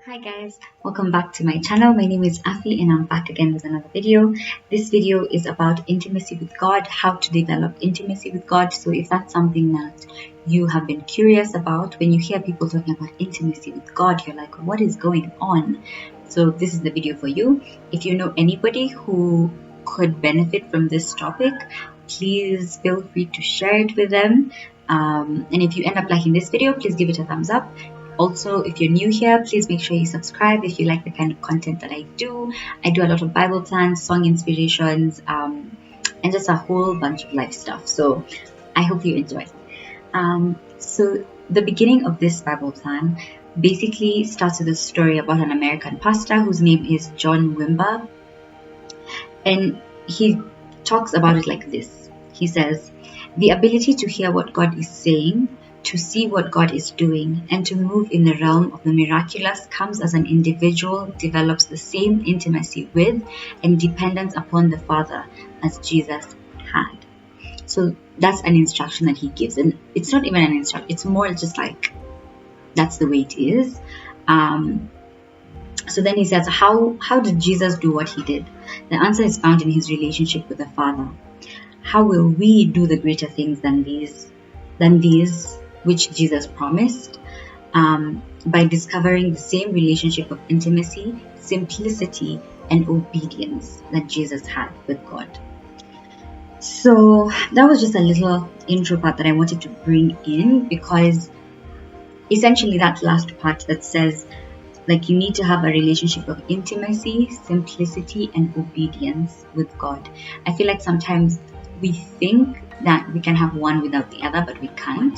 Hi guys, welcome back to my channel. My name is Afi and I'm back again with another video. This video is about intimacy with God, how to develop intimacy with God. So if that's something that you have been curious about, when you hear people talking about intimacy with God, you're like, what is going on? So this is the video for you. If you know anybody who could benefit from this topic, please feel free to share it with them. And if you end up liking this video, please give it a thumbs up. Also, if you're new here, please make sure you subscribe if you like the kind of content that I do. I do a lot of Bible plans, song inspirations, and just a whole bunch of life stuff. So I hope you enjoy. So the beginning of this Bible plan basically starts with a story about an American pastor whose name is John Wimber. And he talks about it like this. He says, the ability to hear what God is saying, to see what God is doing, and to move in the realm of the miraculous comes as an individual develops the same intimacy with and dependence upon the Father as Jesus had. So that's an instruction that he gives. And it's not even an instruction. It's more just like, that's the way it is. So then he says, how did Jesus do what he did? The answer is found in his relationship with the Father. How will we do the greater things than these which Jesus promised? By discovering the same relationship of intimacy, simplicity, and obedience that Jesus had with God. So that was just a little intro part that I wanted to bring in, because essentially that last part that says, like, you need to have a relationship of intimacy, simplicity, and obedience with God. I feel like sometimes we think that we can have one without the other, but we can't.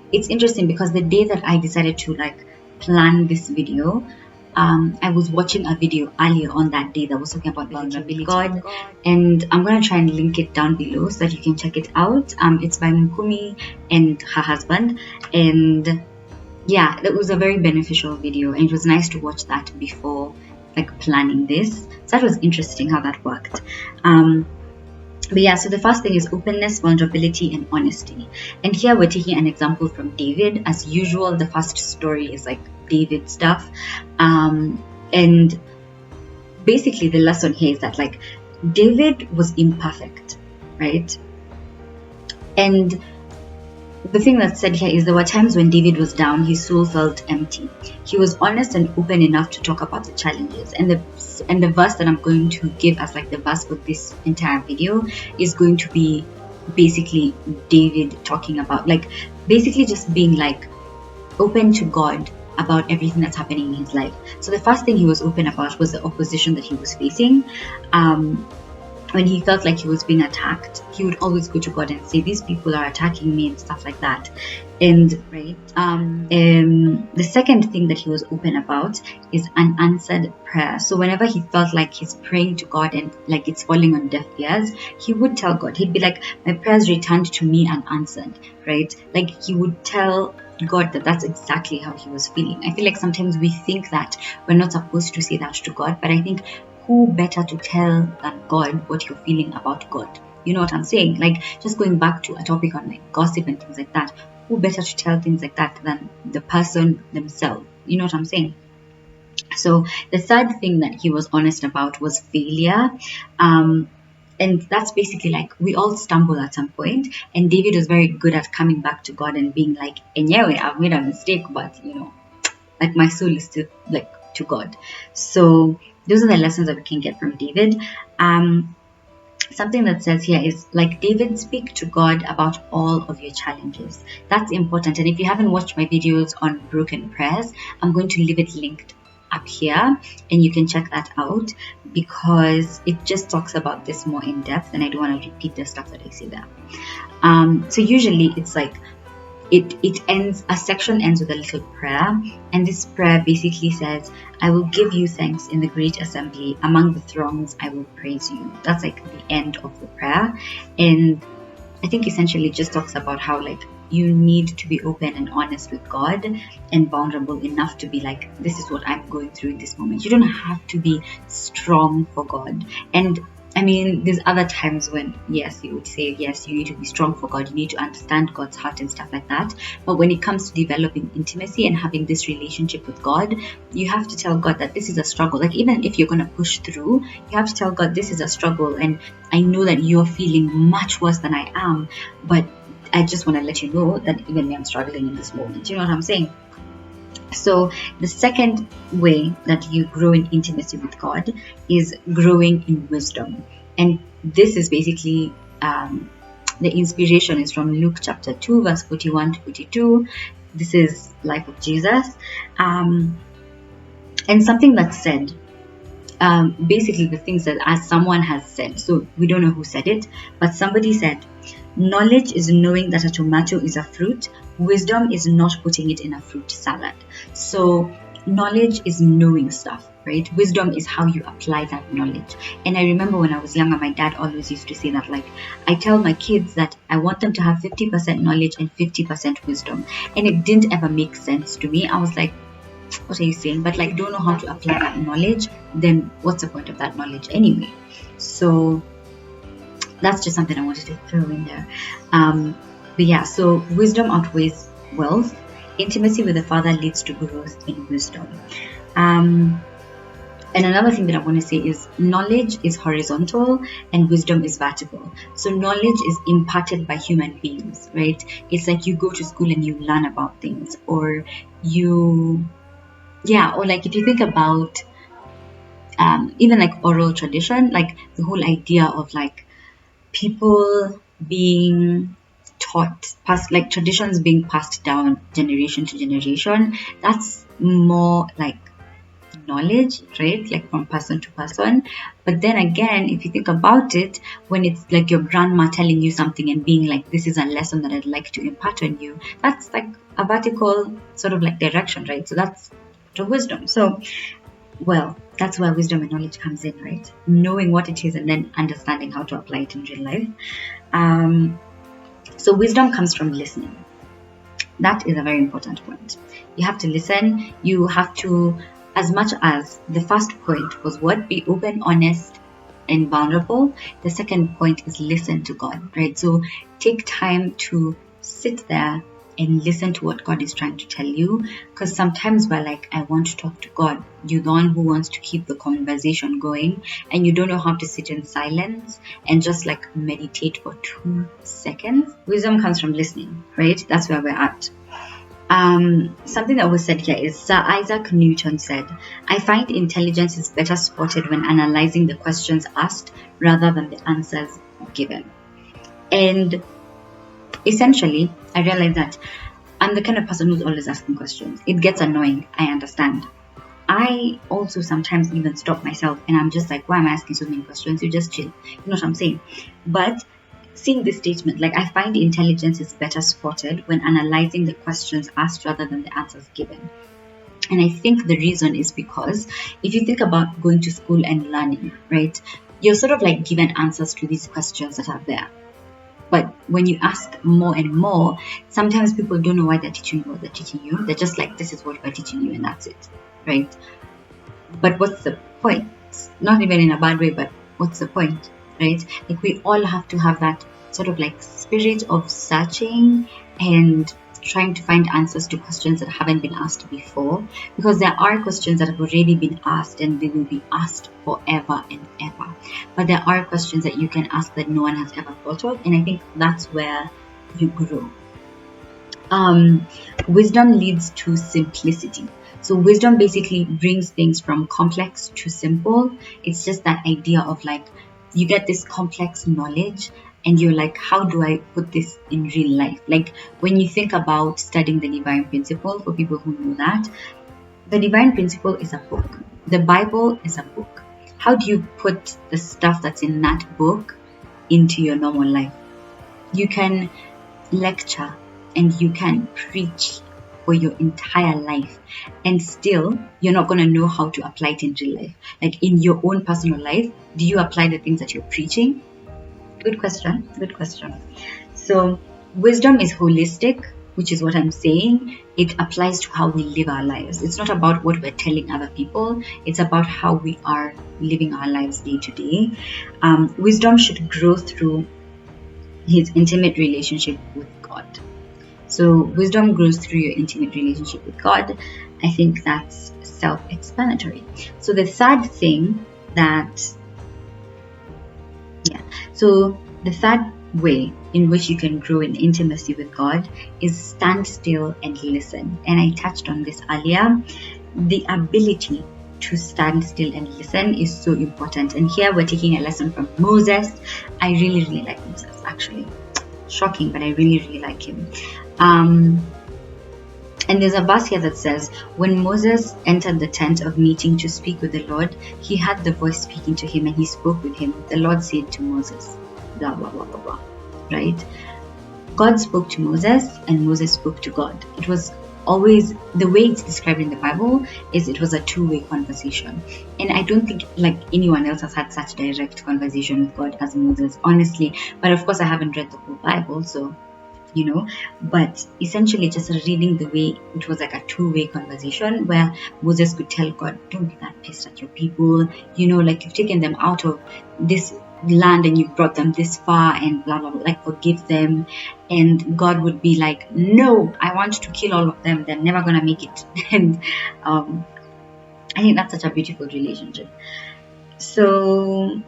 It's interesting because the day that I decided to plan this video, I was watching a video earlier on that day that was talking about vulnerability with God, and I'm going to try and link it down below so that you can check it out. It's by Mukumi and her husband, and yeah, it was a very beneficial video, and it was nice to watch that before planning this. So that was interesting how that worked. But yeah, so the first thing is openness, vulnerability, and honesty. And here we're taking an example from David. As usual, the first story is David stuff. And basically the lesson here is that David was imperfect, right? And the thing that's said here is there were times when David was down, his soul felt empty. He was honest and open enough to talk about the challenges. And the verse that I'm going to give as the verse for this entire video is going to be basically David talking about basically just being open to God about everything that's happening in his life. So the first thing he was open about was the opposition that he was facing. When he felt like he was being attacked, he would always go to God and say, these people are attacking me and stuff like that. And the second thing that he was open about is unanswered prayer. So whenever he felt like he's praying to God and it's falling on deaf ears, he would tell God. He'd be like, my prayers returned to me unanswered, right? He would tell God that that's exactly how he was feeling. I feel like sometimes we think that we're not supposed to say that to God, but I think who better to tell than God what you're feeling about God? You know what I'm saying? Just going back to a topic on gossip and things like that, who better to tell things like that than the person themselves? You know what I'm saying? So the third thing that he was honest about was failure. And that's basically we all stumble at some point, and David was very good at coming back to God and being anyway, I've made a mistake, but my soul is still to God. So those are the lessons that we can get from David. Something that says here is David, speak to God about all of your challenges. That's important. And if you haven't watched my videos on broken prayers, I'm going to leave it linked up here and you can check that out, because it just talks about this more in depth and I don't want to repeat the stuff that I say there. So usually it's it ends, a section ends with a little prayer, and this prayer basically says, I will give you thanks in the great assembly, among the throngs I will praise you. That's the end of the prayer. And I think essentially it just talks about how you need to be open and honest with God and vulnerable enough to be this is what I'm going through in this moment. You don't have to be strong for God. And I mean, there's other times when, yes, you would say, yes, you need to be strong for God, you need to understand God's heart and stuff like that. But when it comes to developing intimacy and having this relationship with God, you have to tell God that this is a struggle. Like, even if you're going to push through, you have to tell God, this is a struggle. And I know that you're feeling much worse than I am, but I just want to let you know that even me, I'm struggling in this moment. You know what I'm saying? So the second way that you grow in intimacy with God is growing in wisdom. And this is basically the inspiration is from Luke chapter 2 verse 41 to 42. This is life of Jesus. And something that's said, basically the things that as someone has said, so we don't know who said it, but somebody said, knowledge is knowing that a tomato is a fruit. Wisdom is not putting it in a fruit salad. So knowledge is knowing stuff, right? Wisdom is how you apply that knowledge. And I remember when I was younger, my dad always used to say that, like, I tell my kids that I want them to have 50% knowledge and 50% wisdom. And it didn't ever make sense to me. I was like, what are you saying? But like, don't know how to apply that knowledge, then what's the point of that knowledge anyway? So that's just something I wanted to throw in there. But yeah, so wisdom outweighs wealth. Intimacy with the Father leads to growth in wisdom. And another thing that I want to say is knowledge is horizontal and wisdom is vertical. So knowledge is imparted by human beings, right? It's like you go to school and you learn about things, or or like if you think about even like oral tradition, like the whole idea of like people being taught, like traditions being passed down generation to generation, that's more like knowledge, right? Like from person to person. But then again, if you think about it, when it's like your grandma telling you something and being like, this is a lesson that I'd like to impart on you, that's like a vertical sort of like direction, right? So that's the wisdom. So, well, that's where wisdom and knowledge comes in, right? Knowing what it is and then understanding how to apply it in real life. So wisdom comes from listening. That is a very important point. You have to listen. You have to, as much as the first point was what? Be open, honest, and vulnerable. The second point is listen to God, right? So take time to sit there and listen to what God is trying to tell you, because sometimes we're like, I want to talk to God. You're the one who wants to keep the conversation going, and you don't know how to sit in silence and just like meditate for 2 seconds. Wisdom comes from listening, right? That's where we're at. Something that was said here is Sir Isaac Newton said, I find intelligence is better spotted when analyzing the questions asked rather than the answers given. And essentially, I realized that I'm the kind of person who's always asking questions. It gets annoying, I understand. I also sometimes even stop myself and I'm just like, why am I asking so many questions? You just chill. You know what I'm saying? But seeing this statement, like, I find intelligence is better spotted when analyzing the questions asked rather than the answers given. And I think the reason is because if you think about going to school and learning, right, you're sort of like given answers to these questions that are there. But when you ask more and more, sometimes people don't know why they're teaching you what they're teaching you. They're just like, this is what we're teaching you and that's it, right? But what's the point? Not even in a bad way, but what's the point, right? Like, we all have to have that sort of like spirit of searching and trying to find answers to questions that haven't been asked before, because there are questions that have already been asked and they will be asked forever and ever. But there are questions that you can ask that no one has ever thought of, and I think that's where you grow. Wisdom leads to simplicity. So wisdom basically brings things from complex to simple. It's just that idea of like, you get this complex knowledge and you're like, how do I put this in real life? Like, when you think about studying the divine principle, for people who know that, the divine principle is a book. The Bible is a book. How do you put the stuff that's in that book into your normal life? You can lecture and you can preach for your entire life, and still you're not going to know how to apply it in real life. Like, in your own personal life, do you apply the things that you're preaching? Good question. So wisdom is holistic. which is what I'm saying, it applies to how we live our lives. It's not about what we're telling other people, it's about how we are living our lives day to day. Wisdom should grow through his intimate relationship with God. So wisdom grows through your intimate relationship with God. I think that's self-explanatory. So the third way in which you can grow in intimacy with God is stand still and listen. And I touched on this earlier. The ability to stand still and listen is so important. And here we're taking a lesson from Moses. I really, really like Moses, actually. Shocking, but I really, really like him. And there's a verse here that says, when Moses entered the tent of meeting to speak with the Lord, he had the voice speaking to him and he spoke with him. The Lord said to Moses, blah, blah, blah, blah, blah. Right? God spoke to Moses and Moses spoke to God. It was always, the way it's described in the Bible is it was a two-way conversation. And I don't think like anyone else has had such direct conversation with God as Moses, honestly. But of course I haven't read the whole Bible, so but essentially just reading the way it was like a two-way conversation where Moses could tell God, don't be that pissed at your people, like you've taken them out of this land and you brought them this far and blah blah blah, like forgive them. And God would be like, no, I want to kill all of them, they're never gonna make it. And I think that's such a beautiful relationship. So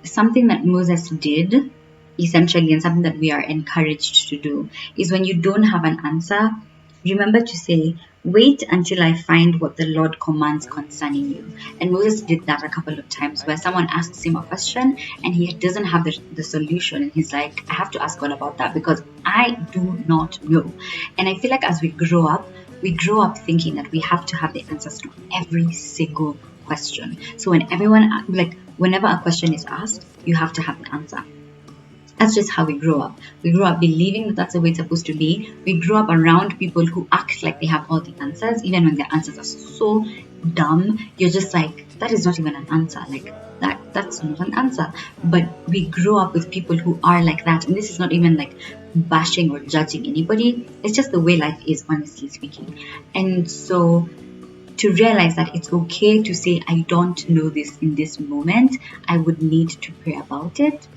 something that Moses did essentially, and something that we are encouraged to do, is when you don't have an answer, remember to say, wait until I find what the Lord commands concerning you. And Moses did that a couple of times where someone asks him a question and he doesn't have the solution, and he's like, I have to ask God about that because I do not know. And I feel like as we grow up thinking that we have to have the answers to every single question. So whenever a question is asked, you have to have the answer. That's just how we grow up. We grow up believing that that's the way it's supposed to be. We grow up around people who act like they have all the answers, even when their answers are so dumb. You're just like, that is not even an answer. Like, that's not an answer. But we grow up with people who are like that. And this is not even like bashing or judging anybody. It's just the way life is, honestly speaking. And so to realize that it's okay to say, I don't know this in this moment, I would need to pray about it.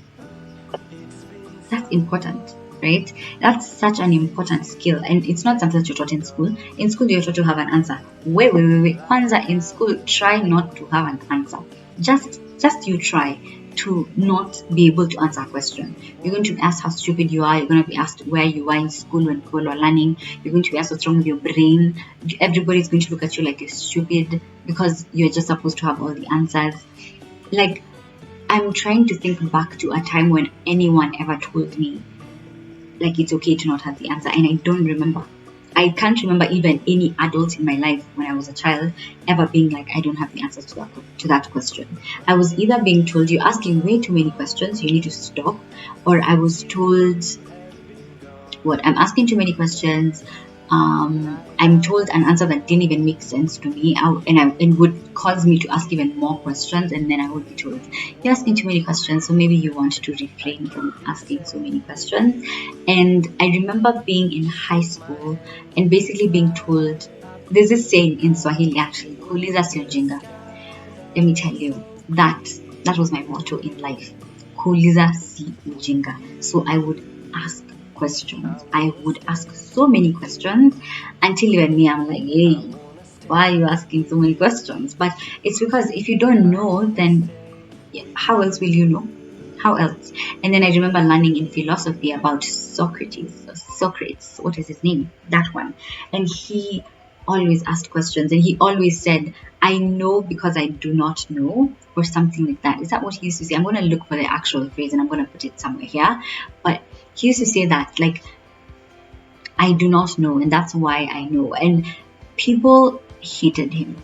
That's important, right? That's such an important skill, and it's not something that you're taught in school. In school, you're taught to have an answer. Wait. Kwanza, in school, try not to have an answer. Just you try to not be able to answer a question. You're going to be asked how stupid you are. You're going to be asked where you are in school when people are learning. You're going to be asked what's wrong with your brain. Everybody's going to look at you like you're stupid because you're just supposed to have all the answers. Like, I'm trying to think back to a time when anyone ever told me, like, it's okay to not have the answer, and I don't remember. I can't remember even any adult in my life when I was a child ever being like, I don't have the answers to that question. I was either being told, you're asking way too many questions, you need to stop, or I was told, I'm asking too many questions. I'm told an answer that didn't even make sense to me, and would cause me to ask even more questions, and then I would be told, you're asking too many questions, so maybe you want to refrain from asking so many questions. And I remember being in high school and basically being told, there's this saying in Swahili actually, kuuliza si ujinga. Let me tell you, that was my motto in life, kuuliza si ujinga. So I would ask questions. I would ask so many questions until you and me, I'm like, hey, why are you asking so many questions? But it's because if you don't know, then how else will you know? How else? And then I remember learning in philosophy about Socrates, what is his name? That one. And he always asked questions, and he always said, I know because I do not know, or something like that. Is that what he used to say? I'm going to look for the actual phrase and I'm going to put it somewhere here. But he used to say that, like, I do not know, and that's why I know. And people hated him.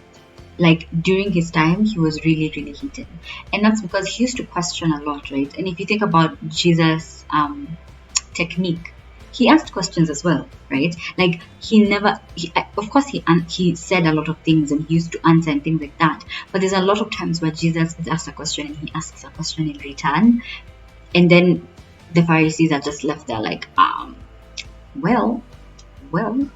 Like, during his time, he was really, really hated. And that's because he used to question a lot, right? And if you think about Jesus' technique, he asked questions as well, right? Like, of course he said a lot of things and he used to answer and things like that. But there's a lot of times where Jesus is asked a question and he asks a question in return. And then the Pharisees are just left there like, well, well,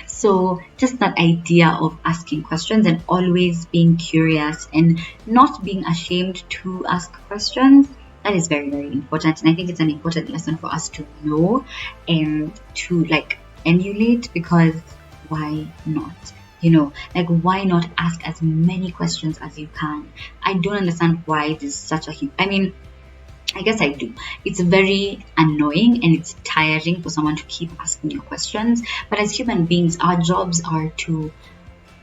so just that idea of asking questions and always being curious and not being ashamed to ask questions, that is very, very important. And I think it's an important lesson for us to know and to like emulate, because why not? Like, why not ask as many questions as you can? I don't understand why this is such a huge, I mean, I guess I do. It's very annoying and it's tiring for someone to keep asking you questions. But as human beings, our jobs are to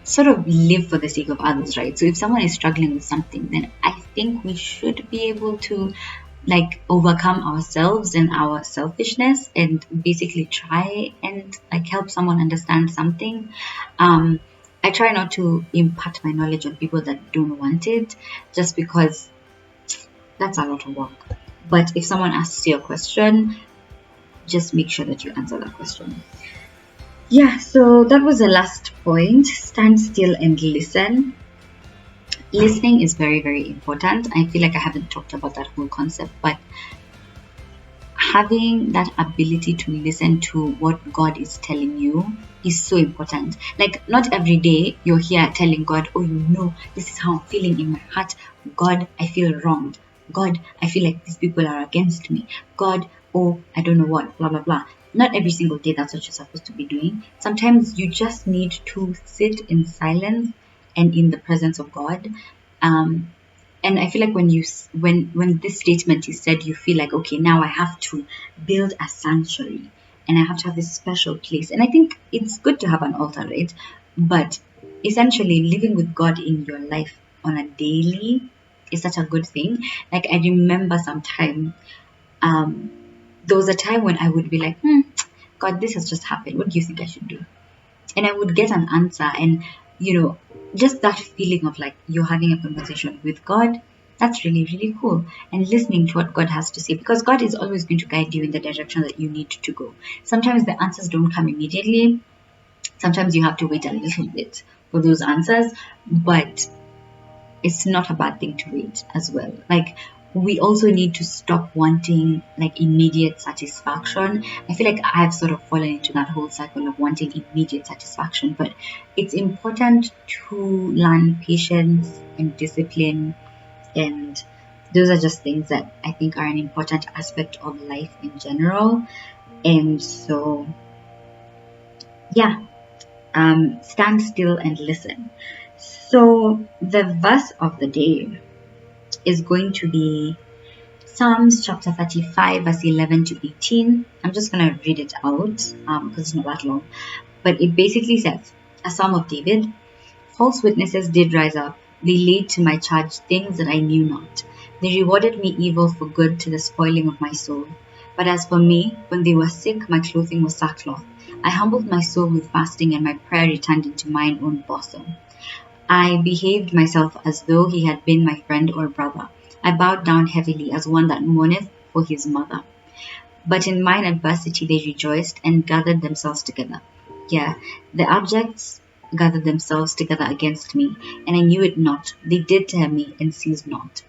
sort of live for the sake of others, right? So if someone is struggling with something, then I think we should be able to like overcome ourselves and our selfishness and basically try and like help someone understand something. I try not to impart my knowledge on people that don't want it, just because that's a lot of work. But if someone asks you a question, just make sure that you answer that question. Yeah, so that was the last point. Stand still and listen. Listening is very, very important. I feel like I haven't talked about that whole concept, but having that ability to listen to what God is telling you is so important. Like, not every day you're here telling God, oh, this is how I'm feeling in my heart. God, I feel wronged. God, I feel like these people are against me. God, oh, I don't know what, blah, blah, blah. Not every single day that's what you're supposed to be doing. Sometimes you just need to sit in silence and in the presence of God. And I feel like when this statement is said, you feel like, okay, now I have to build a sanctuary and I have to have this special place. And I think it's good to have an altar, right? But essentially, living with God in your life on a daily is such a good thing. Like, I remember sometime, there was a time when I would be like, God, this has just happened. What do you think I should do? And I would get an answer, and just that feeling of like you're having a conversation with God, that's really, really cool. And listening to what God has to say, because God is always going to guide you in the direction that you need to go. Sometimes the answers don't come immediately. Sometimes you have to wait a little bit for those answers, but it's not a bad thing to wait as well. Like, we also need to stop wanting like immediate satisfaction. I feel like I've sort of fallen into that whole cycle of wanting immediate satisfaction, but it's important to learn patience and discipline, and those are just things that I think are an important aspect of life in general. And so, yeah, stand still and listen. So the verse of the day is going to be Psalms chapter 35, verse 11 to 18. I'm just going to read it out because it's not that long. But it basically says, a psalm of David. False witnesses did rise up. They laid to my charge things that I knew not. They rewarded me evil for good, to the spoiling of my soul. But as for me, when they were sick, my clothing was sackcloth. I humbled my soul with fasting, and my prayer returned into mine own bosom. I behaved myself as though he had been my friend or brother. I bowed down heavily as one that mourneth for his mother. But in mine adversity they rejoiced and gathered themselves together. Yeah, the abjects gathered themselves together against me, and I knew it not. They did tear me and ceased not.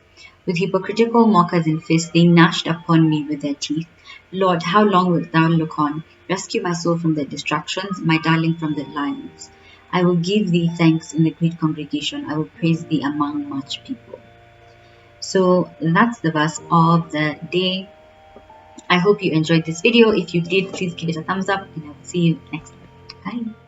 With hypocritical mockers in fists, they gnashed upon me with their teeth. Lord, how long wilt thou look on? Rescue my soul from their distractions, my darling from the lions. I will give thee thanks in the great congregation. I will praise thee among much people. So that's the verse of the day. I hope you enjoyed this video. If you did, please give it a thumbs up, and I will see you next time. Bye.